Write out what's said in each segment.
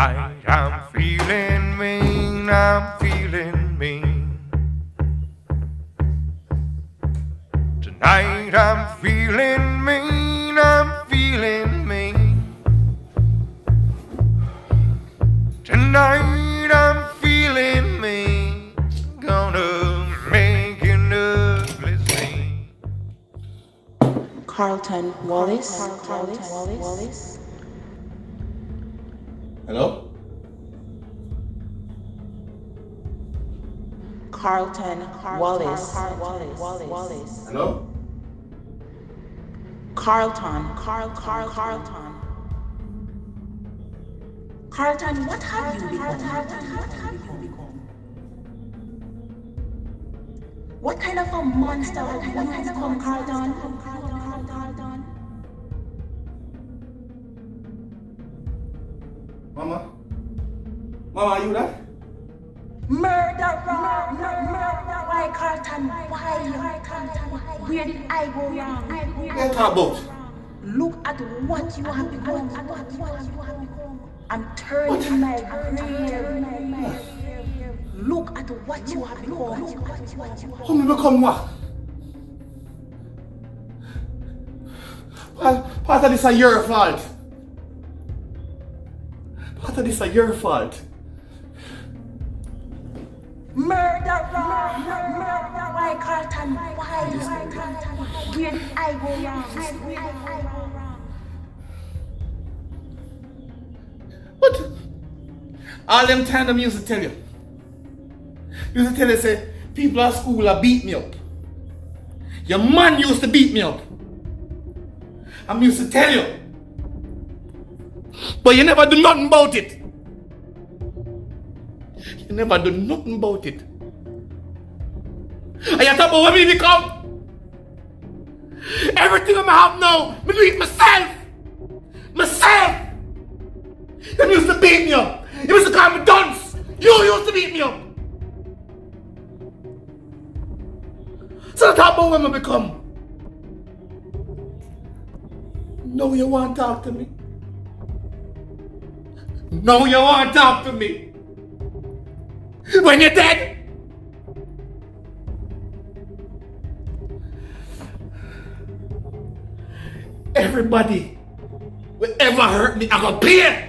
Tonight I'm feeling mean, I'm feeling mean. Tonight I'm feeling mean, I'm feeling mean. Tonight I'm feeling mean, gonna make an ugly scene. Carlton Wallace. Hello? Carlton Wallace. Hello? Carlton. Carlton, what have you become? What kind of a monster have you become, Carlton? Mama? Mama, are you there? Murderer! Why, Carlton? Why? Where did I go wrong? What about? Look at what you have become. I'm turning my grave. Look at what you have become. How me become what? Part of this is your fault. Part of this is your fault. Murderer! Why, Carlton? Why? Where did I go wrong? What? All them time them used to tell you. Say, people at school are beat me up. Your man used to beat me up. I'm used to tell you. But you never do nothing about it. You never do nothing about it. And you talk about what me become? Everything I have now, me do it myself. Myself. You used to beat me up. You used to call me dunce. You used to beat me up. So talk about what I become. No, you want to talk to me. No, you want to talk to me. When you're dead. Everybody will ever hurt me, I'm gonna pay.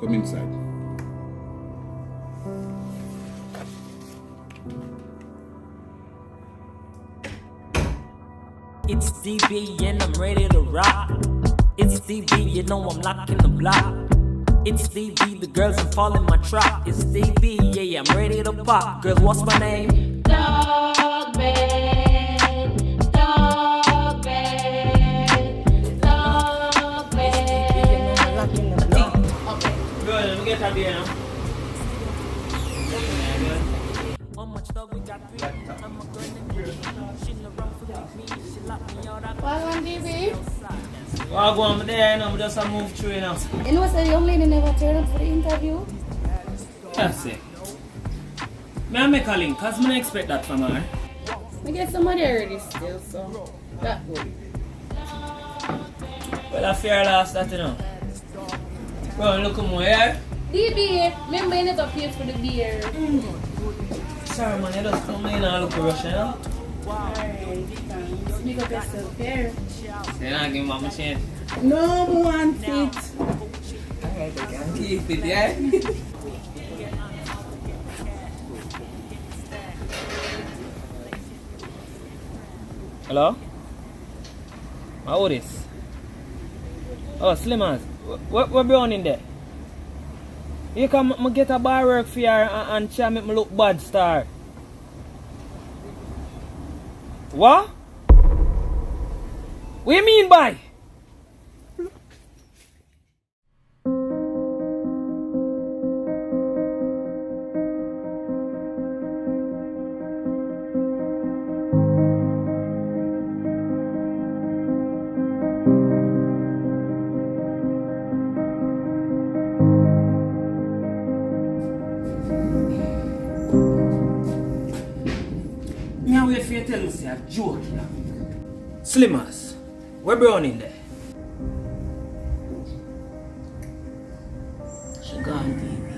Come inside. It's DB and I'm ready to rock. It's DB, you know I'm locking the block. It's DB, the girls are falling my trap. It's DB, yeah, I'm ready to pop. Girls, what's my name? Dog bed, dog bed, dog bed. Okay, good, let me get that beer now. How much dog we got? I'm a girl named Goody. She no run for me, she lock me out. What one, DB? Well, I go on there, you know, we just move through, you know. You know, the young lady never turned up for the interview. That's it. May I make a link? Because I don't expect that from her. I get somebody already still, so that good. Well, I fear lost that, you know. Well, look at my hair. DB, remember you never paid for the beer. Sorry, man, you just come in and look at Russia, you know. Make up yourself there. You're not giving mama chance. No one it. Alright, I can keep it, yeah? Hello? How this? Oh, Slimmas. What brown in there? You can get a bar work for you and try make me look bad, star. What? What you mean by? Me wait for you to tell me say a joke here. Slimmas, where brown in there? She gone, baby.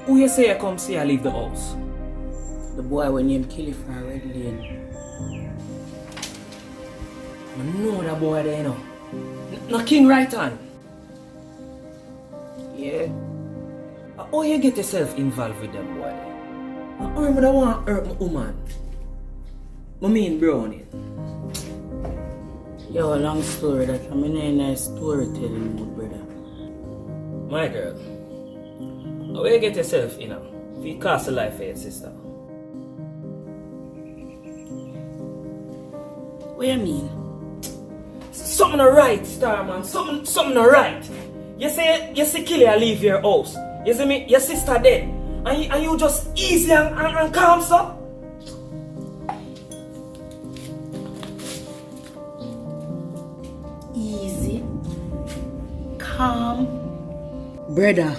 Who you say you come see I leave the house? The boy when him kill it from Red Lane. I know that boy there, you know. No king right hand. Yeah. How you get yourself involved with them boy there? I remember that want to hurt my woman. I mean brownie. Yo, a long story that I'm in a nice storytelling mood, brother. My girl, how you get yourself, you know, if you cost a life for your sister? What you mean? Something alright, star man. Something alright. You see Killy leave your house. You see me, your sister dead. And you just easy and calm, so? Easy, calm. Brother,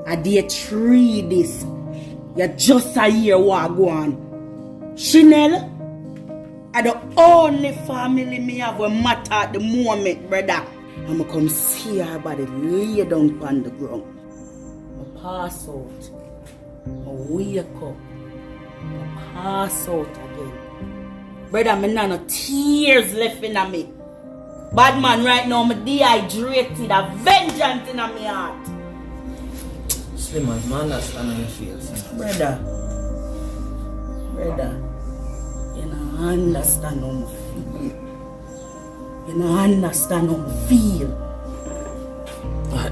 I did 3 this. You just a year what go on. Chanel, I the only family me have a matter at the moment, brother. I'ma come see her body lay down on the ground. I pass out. I wake up. I pass out again. Brother, me nah no tears left in me. Bad man, right now, I'm dehydrated. A vengeance in my heart. Slimmas, man, understand how you feel, son. Brother, you don't understand how I feel. You don't understand how I feel.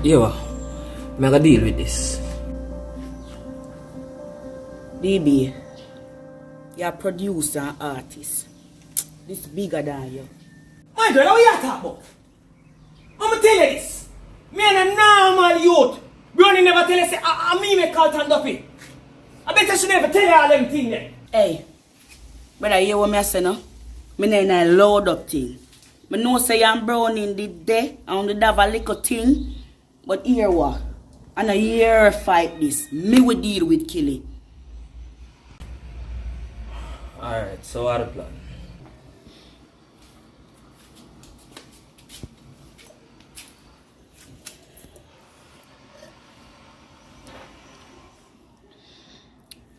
Yo, I'm gonna deal with this. Baby, you're a producer and artist. This bigger than you. My girl, what you talking about? I'm gonna tell you this. Me and a normal youth. Brownie never tell you say, I me make Carlton Duffy. I bet you should never tell you all them things there. Hey, brother, you hear what I say now? Me not in a load up thing. Me know say I'm brown in the day, I only have a little thing. But here what? And a year fight this. Me will deal with Killy. Alright, so what the plan?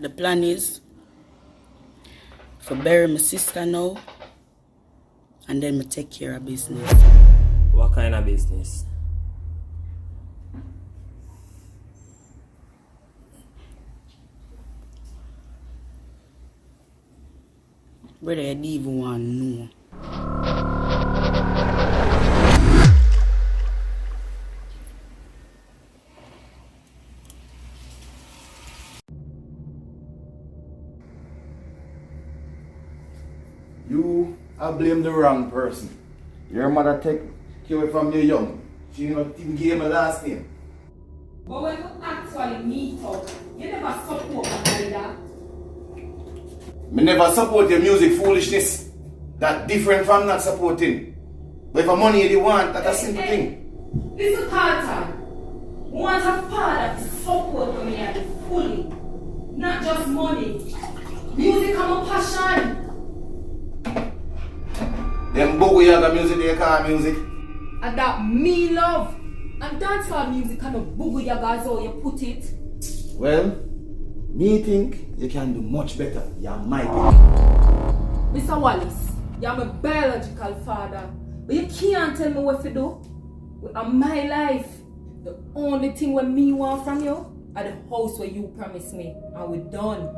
The plan is to bury my sister now and then me take care of business. What kind of business? Brother, I don't even want to know. You I blame the wrong person. Your mother take you away from you young. She not even gave me last name. But when you actually meet up, you never support a that. Me never support your music foolishness. That different from not supporting. But if a money you want, that's a simple thing. Listen, Carlton. Want a father to support me and fully. Not just money. Music is my passion. Them boogie music they call music. And that me love. And dancehall music kind of boogie yaga as how you put it. Well, me think you can do much better. You might be. Mr. Wallace, you're my biological father. But you can't tell me what to do. With my life, the only thing what me want from you are the house where you promised me. And we're done.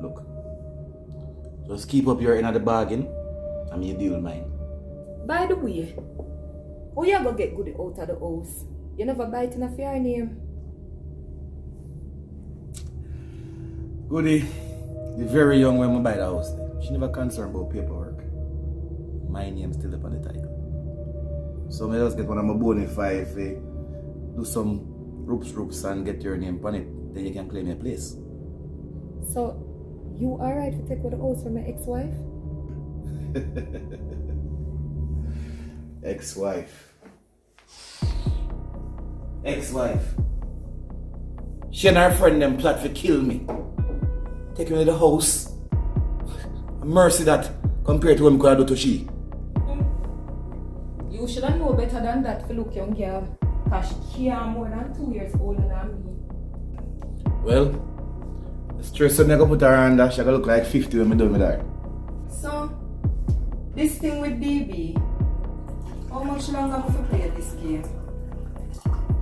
Look, Just keep up your end of the bargain, and you deal with mine. By the way, how you go get Goody out of the house? You never bite in a fair name. Goody, the very young when I buy the house, she never concerned about paperwork. My name's still up on the title. So I just get one of my bonus 5, do some ropes and get your name on it. Then you can claim your place. So, you alright to take over the house from my ex-wife? Ex-wife. She and her friend them plot to kill me. Take me to the house. A mercy that compared to what I could do to she. You should have known better than that for look young girl. Because she is more than 2 years older than me. Well, the stress when I go put her under, she gonna look like 50 when I do with her. So, this thing with DB, how much longer am I to play this game?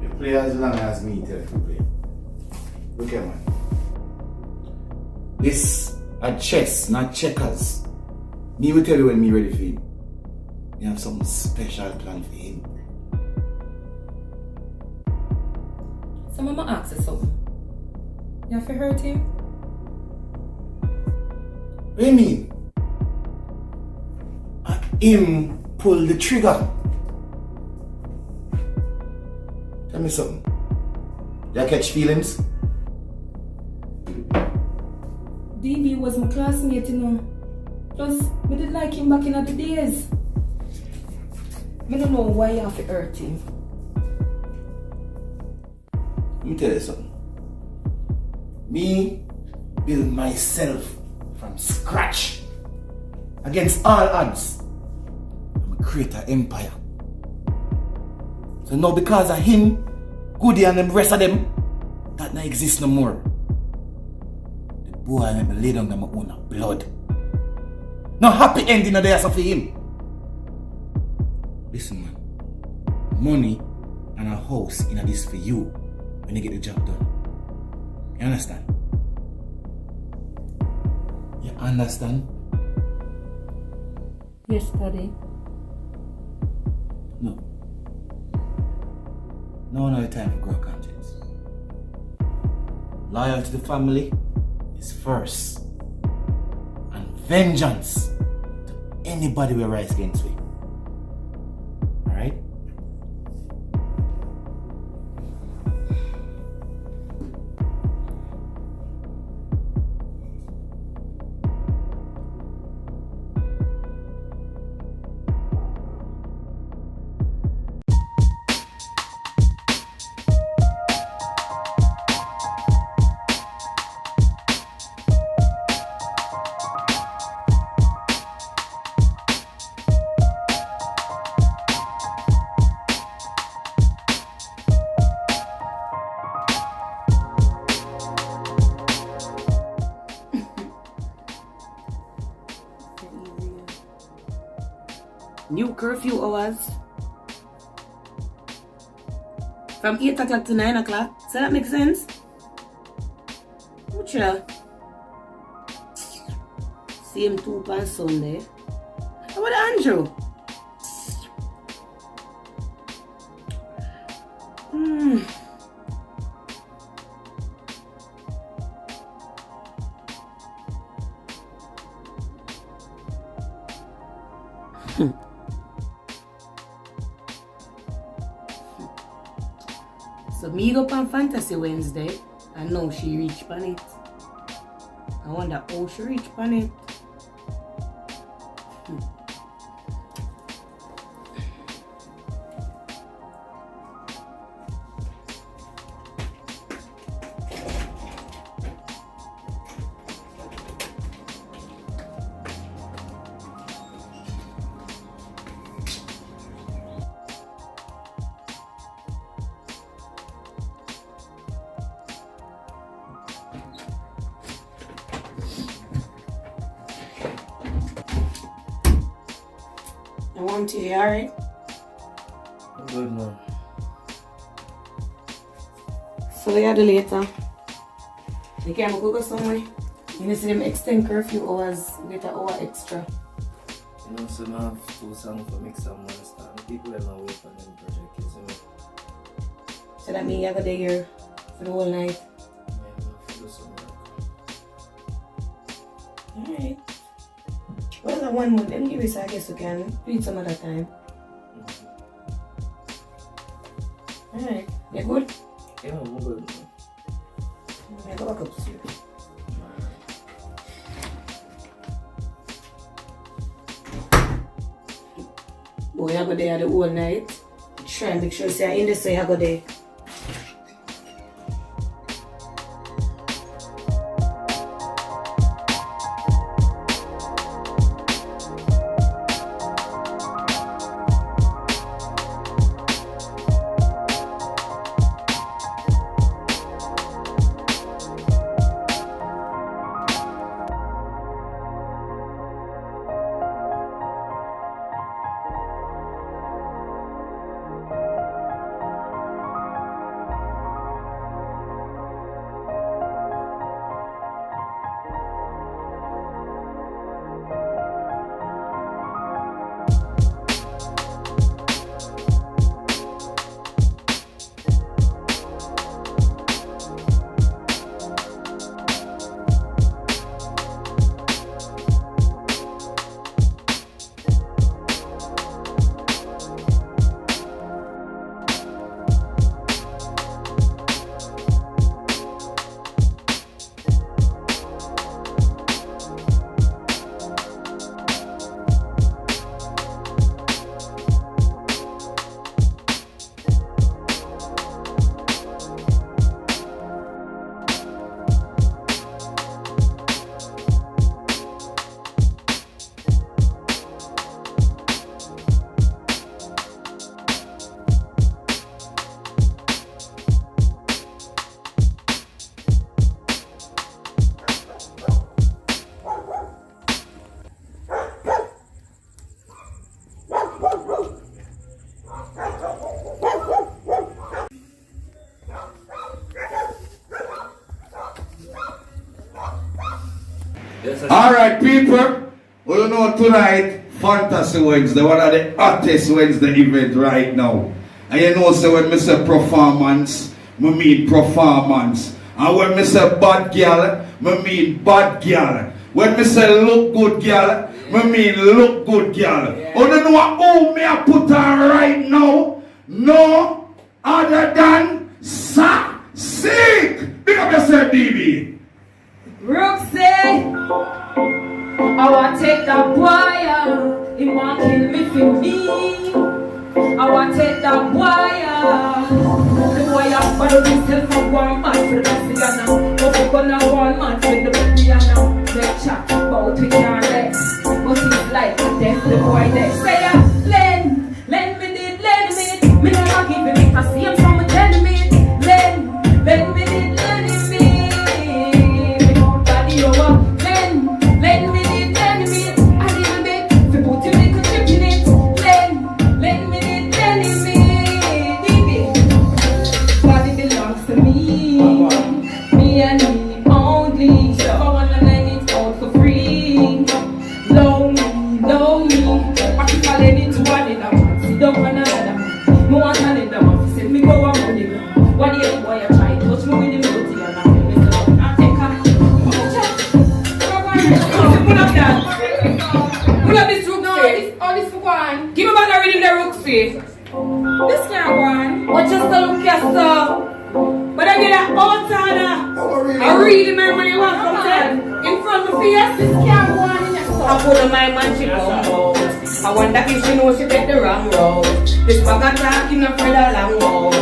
You play as long as me tell you to play. Look here, man. This a chess, not checkers. Me will tell you when me ready for him. You have some special plan for him. So, Mama asks you something. You have to hurt him? What do you mean? Him pull the trigger. Tell me something. You catch feelings? DB was my classmate, you know. Plus, I did like him back in the days. I don't know why you have to hurt him. Let me tell you something. Me build myself from scratch against all odds. I'm create an empire. So now because of him, Goody and the rest of them, that not exist no more. The boy make me lay down on my own blood. No happy ending of the ass for him. Listen, man. Money and a house in this for you when you get the job done. You understand? You understand? Yes, Daddy. No. No time for grow conscience. Loyal to the family is first. And vengeance to anybody who rise against me. Alright? New curfew hours from 8 o'clock to 9 o'clock. So that makes sense? Mucha. Same 2 on Sunday. How about Andrew? So me go on Fantasy Wednesday and now she reach on it. I wonder how she reach on it. I want you, alright? I'm good, man. So we are the later. You can't go somewhere? You know, see them extend curfew hours, get an hour extra. You know, so I have 2 songs for mix and monster. People are not waiting for them project, you know. So that means you're going to be here for the whole night? Yeah, I have to do some work. Alright. Well, that 1 month, let me give you so I guess we can do it some other time. Alright. You good? Yeah, I'm good. I go back upstairs. Boy, I go there the whole night. Try and make sure say I'm in the so I go there. Alright, people, well, you know tonight, Fantasy Wednesday, one of the hottest Wednesday event right now. And you know, so when I say performance, I mean performance. And when I say bad girl, I mean bad girl. When I say look good girl, I mean look good girl. Yeah. You know who me I put on right now? No other than Sasique. Big up yourself, DB. Roxy, I want to take that boy out. He want to kill me for me. I want to take that boy out. The boy out for the himself for 1 month for the Brazilian. But we're gonna 1 month with the Brazilian. They chat about we can't rest. But it's like a death, the boy there. Say that, lend me it. Me never give him it, I see him from a enemy. Lend me it. This can't go on. What just to look at stuff? But I get that all time. I really my money want from them. In front of me, yes, this can't go on in your stuff. I put on my man, she come out. I wonder if she knows she take the wrong road. This bag of talking up for the long road.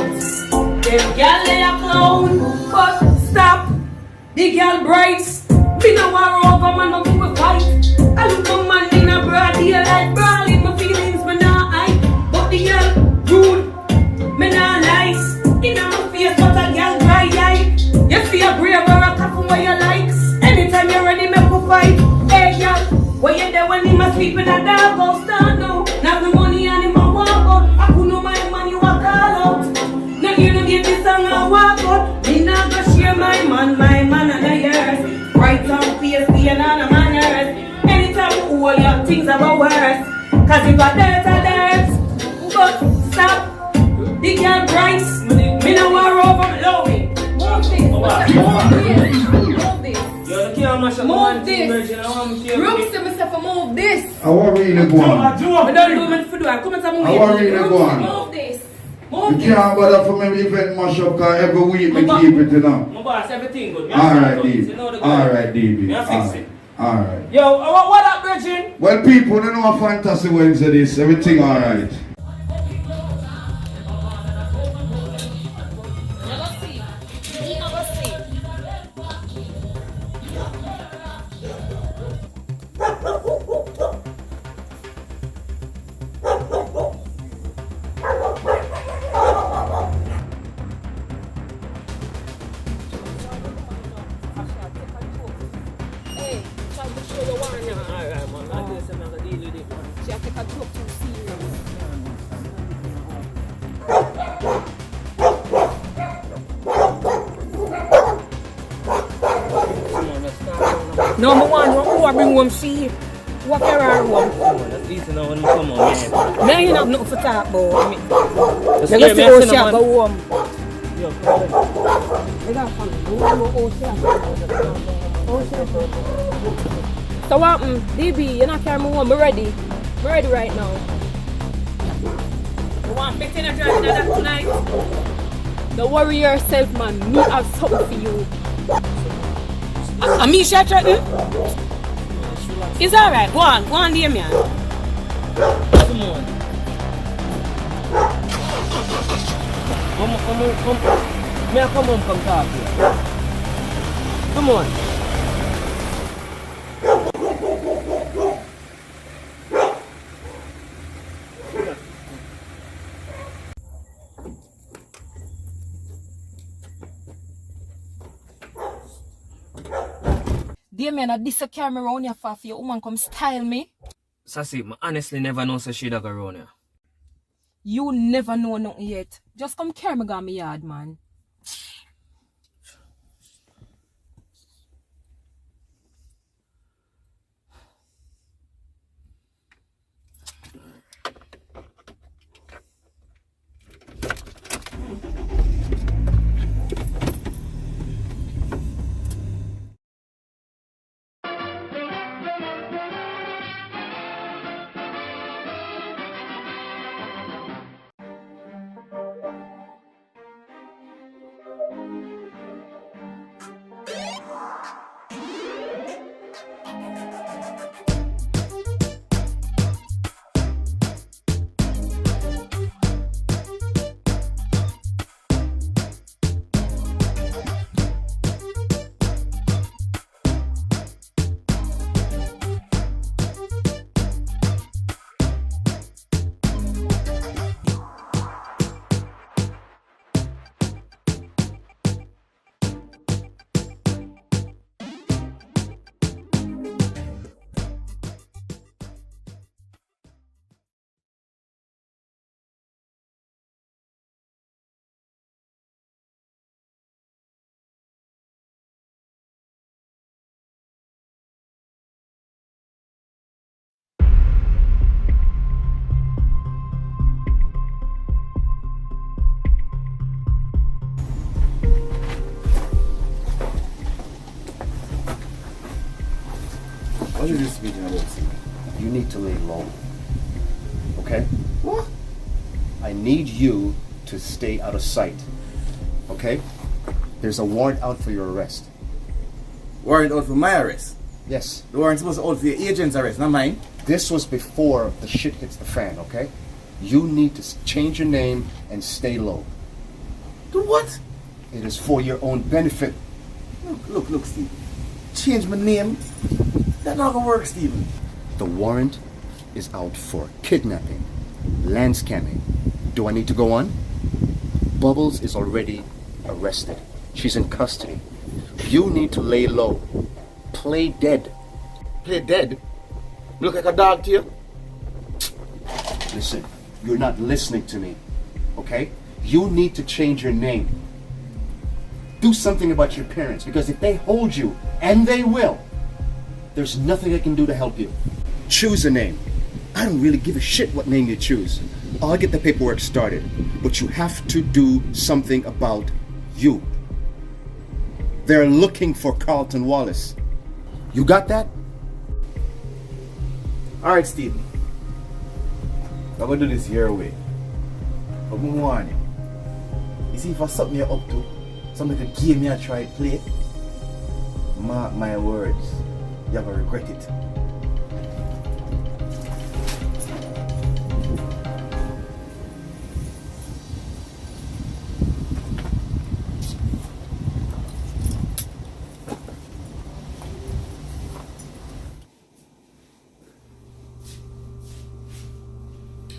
Them girl lay a clown. But stop. The girl bright. Me no war over man, no give a fight. I look for man in a broad daylight. Brawling my feelings, but now I. But the girl rude, me nah lie. In my face, but a girl dry eye. You feel brave or a couple where you like. Anytime you're ready, make a fight. Hey girl, where you there when he must sleep in a dog house? Start now. Now the money and him a walk out. I could know my man, you a call out. Now you don't give this song a walk out. Me nah go share my man and a yours. Right on for things are go worse. Cause if I dirt, but stop. The girl price, me no war over Lowy. Move this. Move this. Brooks to myself move this. I want really go on. I don't do me for do. I come and move. I want really go on. Move this. You can't bother for me event mash up cause every week me keep it, you know. My boss, everything good. Alright, DB. Alright, DB. Me I fix it. Alright. Yo, what up, Virgin? Well, people, you know a fantasy Wednesday this. Everything alright. No, I want to bring home see. Walk around home. At least you know when I come on, man. Now you have nothing for talk about me. Just You hear go me, see I how send she a man. go home. Yo, So what happened? DB, you're not carrying me home. I'm ready. I'm ready right now. You want me to drive that tonight? Don't worry yourself, man. Me have something for you. Amisha threaten? It's alright. Go on, Damien. come on. Come. May I come home, come talk to you? Come on. Damien, I this camera around here for your woman come style me. Sasique, I honestly never know so she da go around here. You never know nothing yet. Just come carry me down my yard, man. What is this meeting about, Steve? You need to lay low. Okay? What? I need you to stay out of sight. Okay? There's a warrant out for your arrest. Warrant out for my arrest. Yes. The warrant's supposed to out for your agent's arrest, not mine. This was before the shit hits the fan, okay? You need to change your name and stay low. Do what? It is for your own benefit. Look, Steve. Change my name. That's not gonna work, Steven. The warrant is out for kidnapping, land scamming. Do I need to go on? Bubbles is already arrested. She's in custody. You need to lay low. Play dead. Play dead? Look like a dog to you? Listen, you're not listening to me, okay? You need to change your name. Do something about your parents, because if they hold you, and they will, there's nothing I can do to help you. choose a name. I don't really give a shit what name you choose. I'll get the paperwork started, but you have to do something about you. They're looking for Carlton Wallace. You got that? Alright, Stephen. I'm gonna do this your way. But I'm warn you. You see, if I something you're up to, something to give me a try play, mark my words, you're gonna regret it.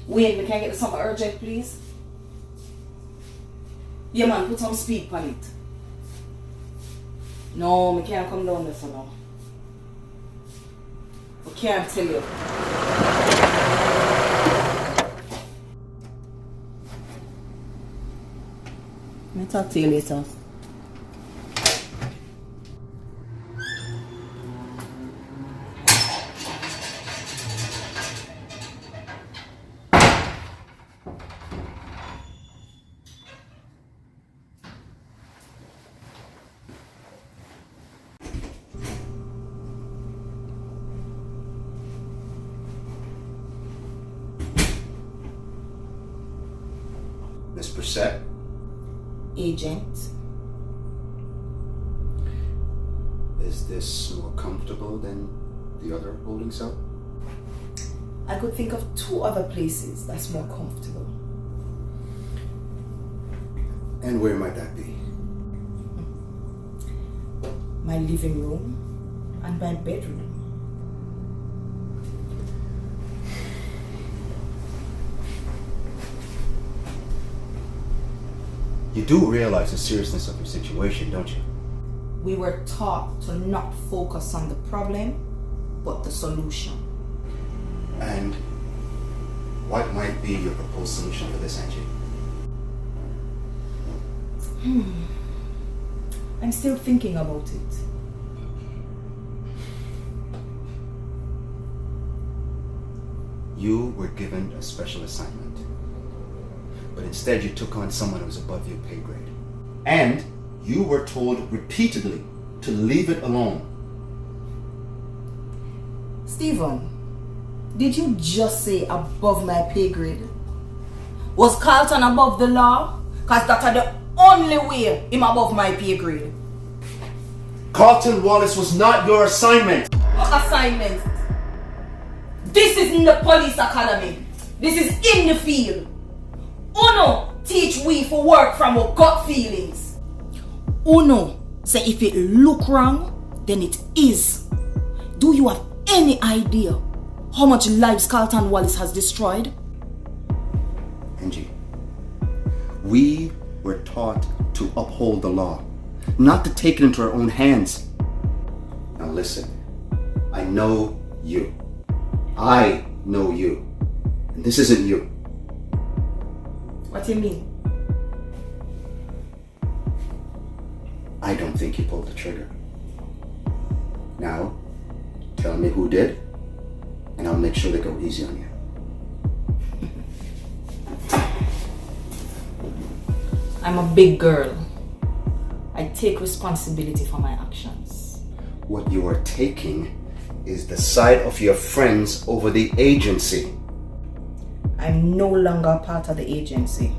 Wait, we can get something urgent, please? Yeah, man, put some speed on it. No, we can't come down there for now. We can't tell you. I'll talk to you later. Miss Brissette? Agent. Is this more comfortable than the other holding cell? I could think of 2 other places that's more comfortable. And where might that be? My living room and my bedroom. You do realize the seriousness of your situation, don't you? We were taught to not focus on the problem, but the solution. And what might be your proposed solution for this, Angie? I'm still thinking about it. You were given a special assignment, but instead you took on someone who was above your pay grade. And you were told repeatedly to leave it alone. Stephen, did you just say above my pay grade? Was Carlton above the law? Because that's the only way him above my pay grade. Carlton Wallace was not your assignment. What assignment? This is in the police academy. This is in the field. Uno teach we for work from our gut feelings. Uno say if it look wrong, then it is. Do you have any idea how much lives Carlton Wallace has destroyed? Angie, we were taught to uphold the law, not to take it into our own hands. Now listen, I know you. I know you. And this isn't you. What do you mean? I don't think you pulled the trigger. Now, tell me who did, and I'll make sure they go easy on you. I'm a big girl. I take responsibility for my actions. What you are taking is the side of your friends over the agency. I'm no longer part of the agency.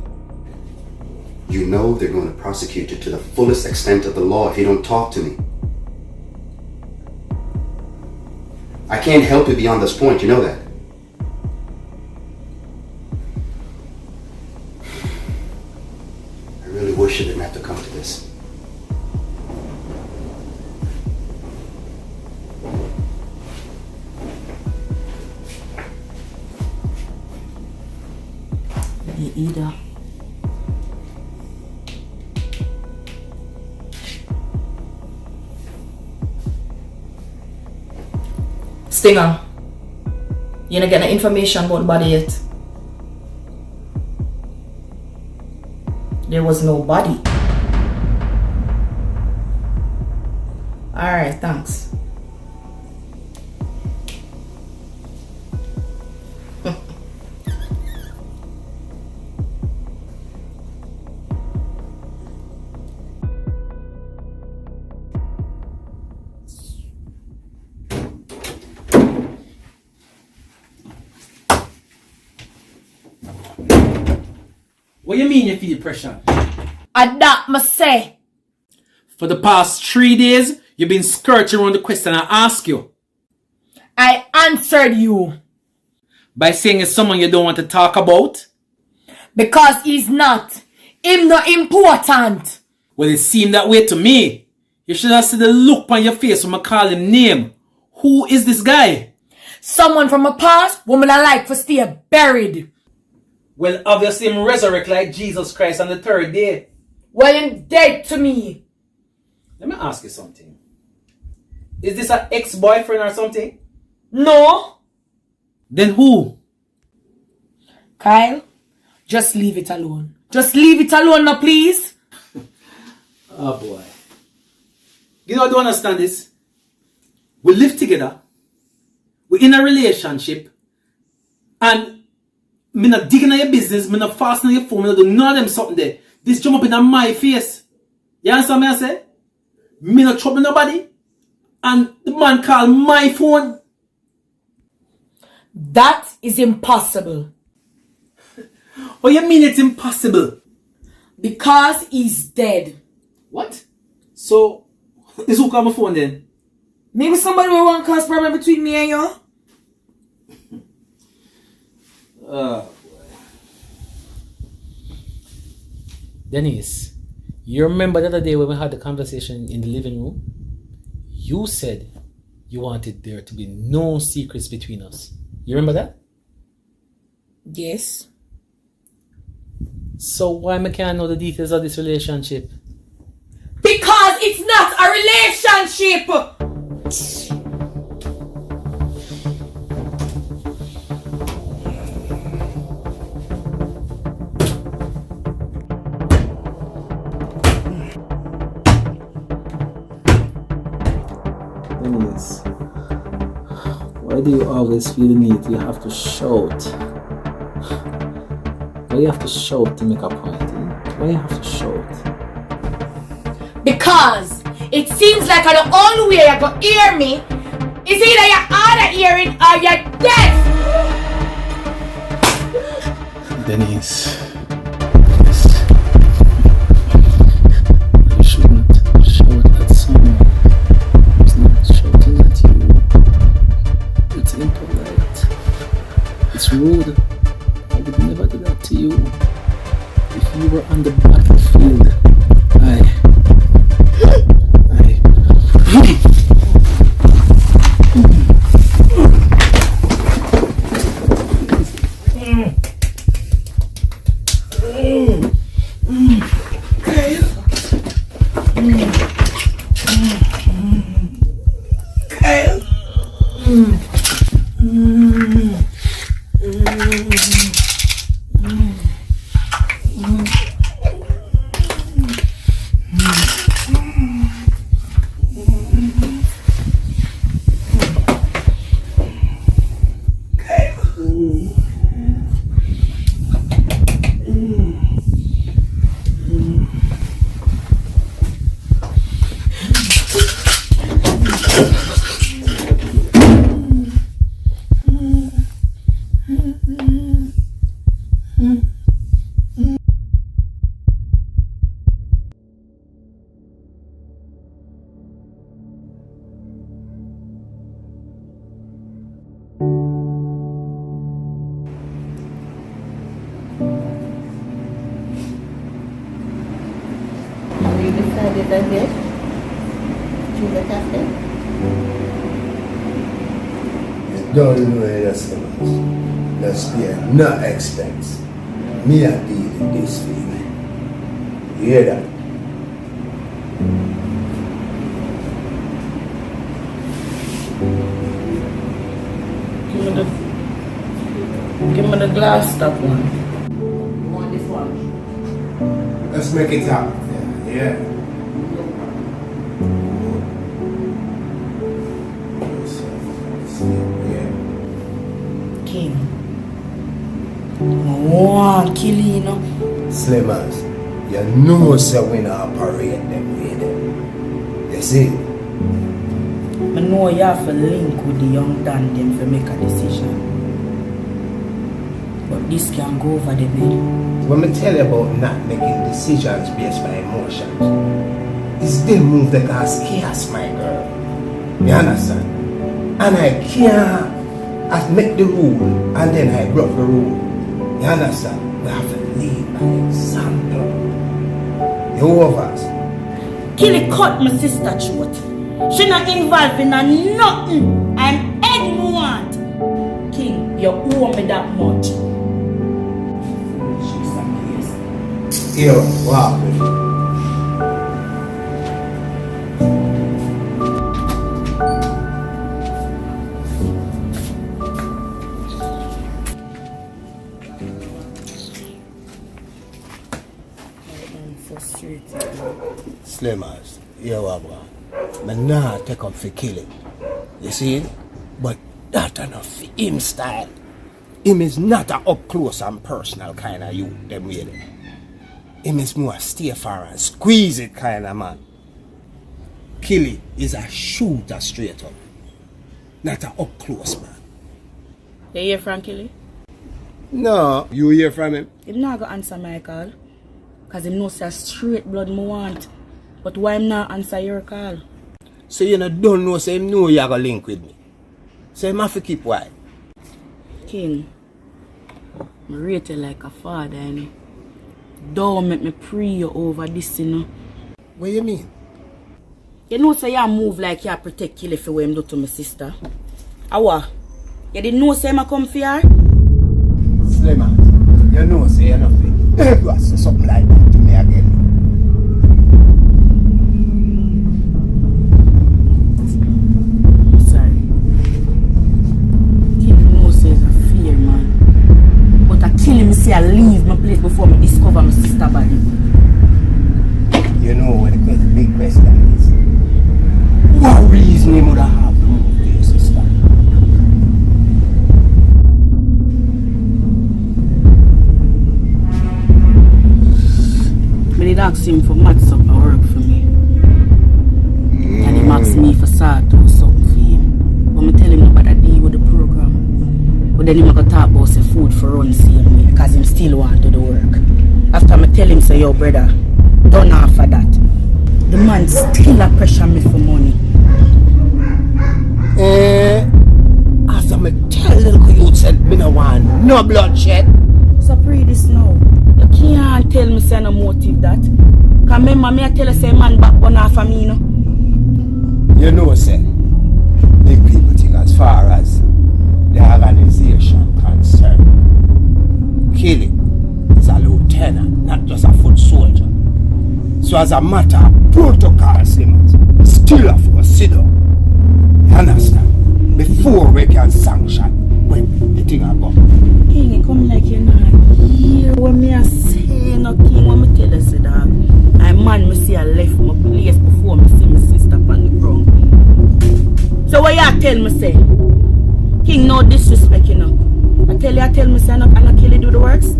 You know they're going to prosecute you to the fullest extent of the law if you don't talk to me. I can't help you beyond this point, you know that. I really wish it didn't have to come to this. Me either. Stinger, you not get the information about the body yet? There was no body. Alright, thanks. What you mean you feel pressure? And that must say. For the past 3 days, you've been skirting around the question I asked you. I answered you. By saying it's someone you don't want to talk about? Because he's not. Him not important. Well, it seemed that way to me. You should have seen the look on your face when I call him name. Who is this guy? Someone from a past woman I like for stay buried. Well, obviously him resurrect like Jesus Christ on the 3rd day. Well, him dead to me. Let me ask you something. Is this an ex-boyfriend or something? No. Then who? Kyle, just leave it alone. Just leave it alone now, please. Oh boy. You know, I don't understand this. We live together. We're in a relationship. And me not digging at your business. Me not fastening your phone. Me not do none of them something there. This jump up in my face. You understand me I say? Me not trouble nobody. And the man called my phone. That is impossible. What you mean it's impossible? Because he's dead. What? So, this who call my phone then? Maybe somebody will want to cause problem between me and you. Oh boy. Denise, you remember the other day when we had the conversation in the living room? You said you wanted there to be no secrets between us. You remember that? Yes. So why I can't know the details of this relationship? Because it's not a relationship! Denise, why do you always feel the need you have to shout? Why you have to shout to make a point? Why you have to shout? Because it seems like the only way you can hear me is either you're hard of hearing or you're deaf. Denise, you shouldn't shout at someone who's not shouting at you. It's impolite. It's rude. I would never do that to you. If you were on the battlefield, Don't know that's Slimmas. Let's be no expense. Me a deal in this for you. You hear that? Give me the glass top one. You want this one? Let's make it happen. Yeah. King. One kill you know. Slimmas, you know so we not operate them way them. You see? I know you have to link with the young Dan them to make a decision. But this can go over the bed. When I tell you about not making decisions based by emotions, it still move the cause chaos, my girl. You understand? And I can't make the rule and then I broke the rule. You understand? We have to lead by example. You overs. Killy cut my sister throat. She not involved in nothing and egg me want. King, you owe me that much. Yo, wow. Slimmas, you are one. I nah take up for killing. You see? But that enough for him style. Him is not a up close and personal kind of youth, them way. Him is more stay far and squeeze it kind of man. Killy is a shooter straight up. Not a up close man. You hear from Killy? No, you hear from him? Him not gonna answer my call. Cause him knows a straight blood me want. But why him not answer your call? So you don't know, so him know you are gonna link with me. So him have to keep quiet. King, I rate you like a father, you know. Don't make me pray you over this, you know. What you mean? You know, say you move like you protect Killy for what him do to my sister. Awa, you didn't know say I come for her? Slimmas, you know say you're nothing. You have to say something like that to me again. Sorry. Killy knows say it's a fear, man. But I kill him, say I leave my place before me discover my sister body. You know what the big question is? What reason he would have to move to your sister? I did ask him for maths up and work for me. And he asked me for sort or something for him. But I tell him about that deal with the program. But then he go talk about say food for run same way because him still want to do the work. After I tell him say, yo brother, done after that. The man still a pressure me for money. After I tell the little youth said me no want no bloodshed. So pray this now. You can't tell me say no motive that. Cause remember me I tell you say man back one half of me, you know. You know say, big people think as far as the organization concerned. Killy is a lieutenant, not just a foot soldier. So as a matter of protocol, Slimmas, still have to sit down. You understand? Before we can sanction when the thing are gone. King, it come like you not hear what me a say, no King, what me tell you say that. I man me see I left my place before me see my sister on the ground. So what you tell me say? King, no disrespect, you know. I tell me say I no Killy do the works.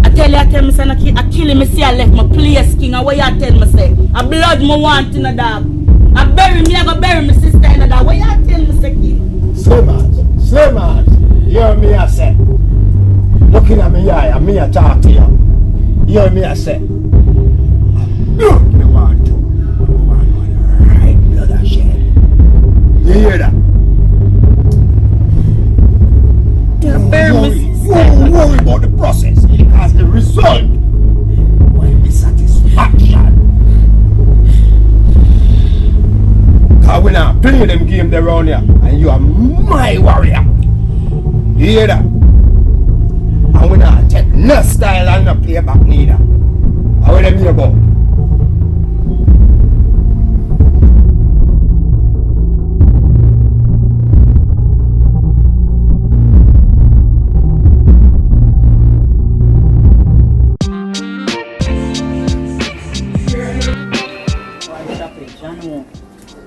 I tell me say I kill me see I left my place, King. And what you tell me say? A blood me want in a dog. I bury me, I go bury my sister in a dog. What you tell me say, King? Slimmas, you hear me I say. Looking at me eye and me I talk to you. You hear me I say. Me want to. Me want right blood shed. You hear that? Don't worry about the process because the result will be satisfaction. Because we not play them game there around here and you are my warrior. You hear that? And we not take no style and no play back neither. How will them hear about?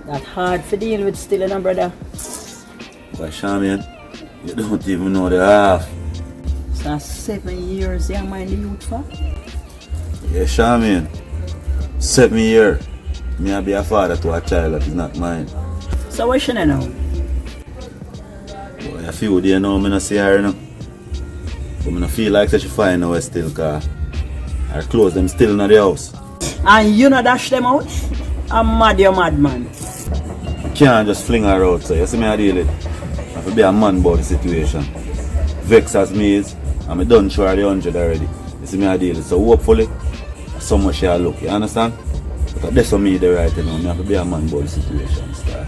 That hard for deal with still, no, brother. Well, Shaman, you don't even know the half. It's not 7 years you mind the youth for? Yeah, Shaman. 7 years. Me I be a father to a child that is not mine. So what should I know? Boy, a few days now, I don't see her, you know. But I don't feel like she fine now still, because her clothes them still in the house. And you know dash them out? I'm mad, you mad man. Can't just fling her out, so you see me I deal it. I have to be a man about the situation. Vex as me is, and I done show her the 100 already. You see me I deal it. So hopefully, somewhere she'll look, you understand? But that's what me the right now. I have to be a man about the situation. Star.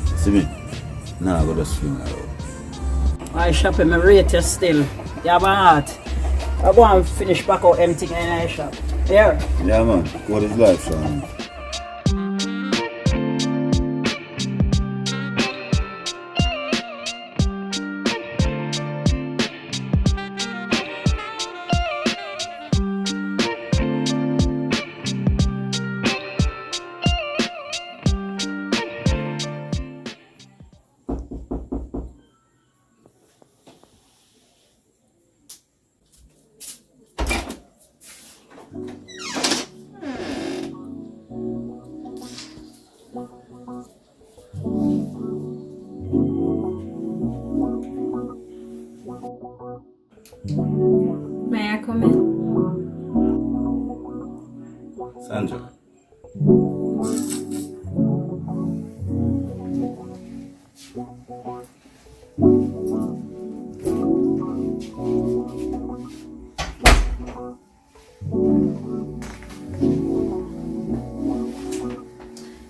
You see me? Now I go just fling her out. I shop in my rate you still. You have a heart. I go and finish back out empty in my shop. Here. Yeah man, what is life, son? May I come in? Sandra.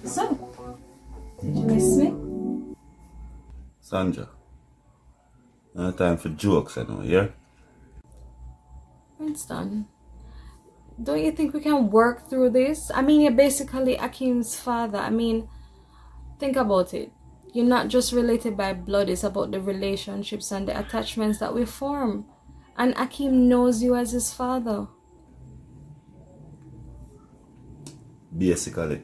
So, did you miss me? Sandra. No time for jokes, I know, yeah? Winston, don't you think we can work through this? I mean, you're basically Akim's father. I mean, think about it. You're not just related by blood, it's about the relationships and the attachments that we form. And Akim knows you as his father. Basically.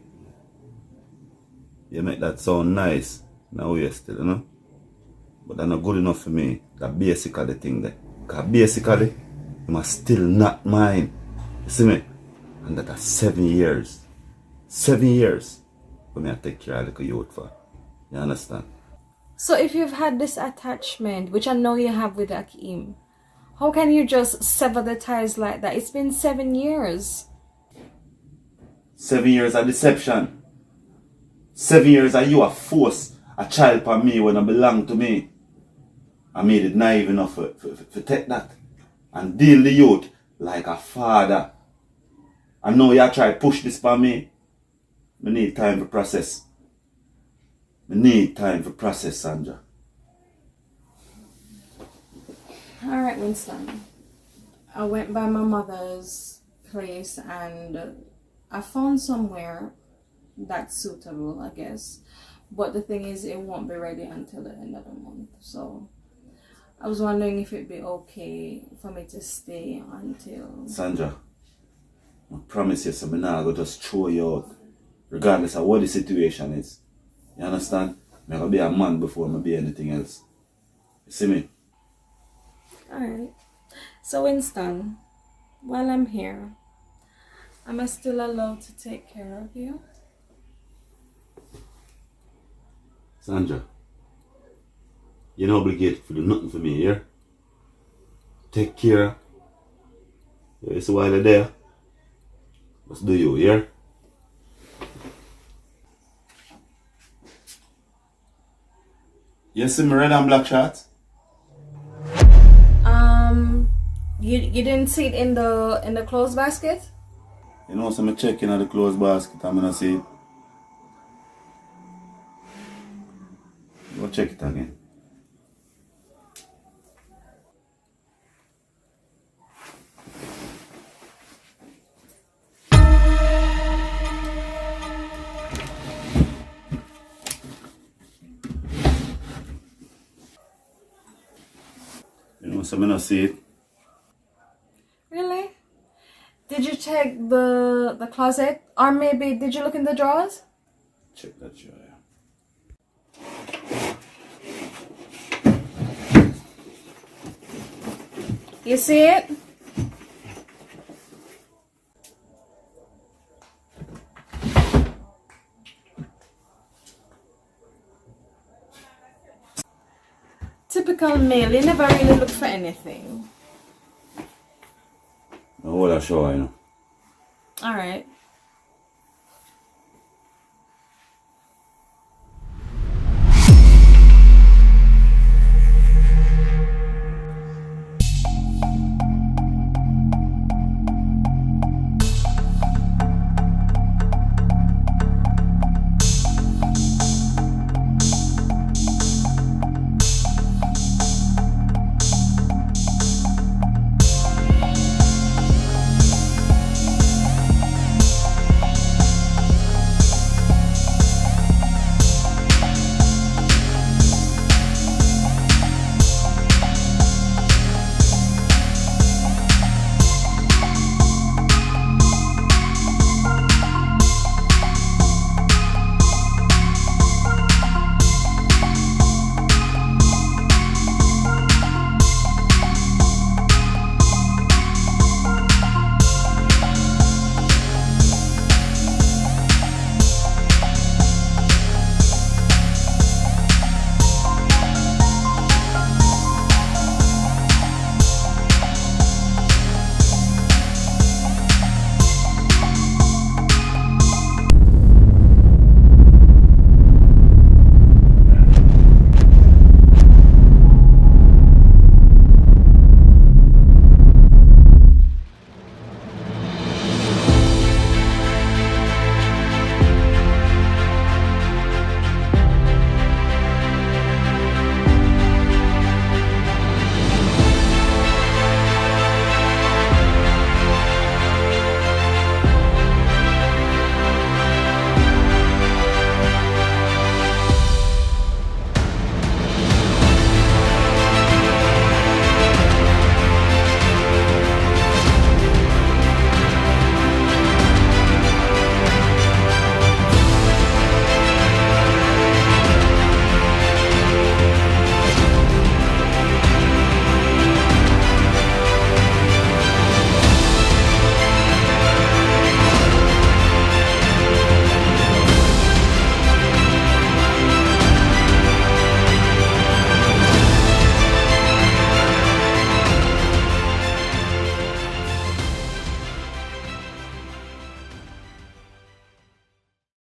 You make that sound nice. Now we're still, you know? But that's not good enough for me. That basically the thing there. Because basically, you must still not mine. You see me? And that are 7 years. 7 years. For me, I take care of the youth for. You understand? So if you've had this attachment, which I know you have with Akim, how can you just sever the ties like that? It's been 7 years. 7 years of deception. 7 years of you have forced a child upon me when I belong to me. I made it naive enough to take that and deal the youth like a father. I know you try to push this for me. I need time to process. I need time for process, Sandra. Alright, Winston. I went by my mother's place and I found somewhere that's suitable, I guess. But the thing is, it won't be ready until the end of the month. So I was wondering if it'd be okay for me to stay until... Sandra, I promise you, I'm not going to just throw you out, regardless of what the situation is. You understand? I'm going to be a man before I be anything else. You see me? Alright. So Winston, while I'm here, am I still allowed to take care of you? Sandra, you're not obligated to do nothing for me, yeah? Take care. You see why they're there? Let's do you, yeah? You see my red and black shorts? You didn't see it in the clothes basket? You know, so I'm checking at the clothes basket, I'm gonna see it. Go check it again. You know, so I'm gonna see it. Really? Did you check the closet? Or maybe did you look in the drawers? Check that drawer, yeah. You see it? Typical male, you never really look for anything. hold a shower, you know. Alright.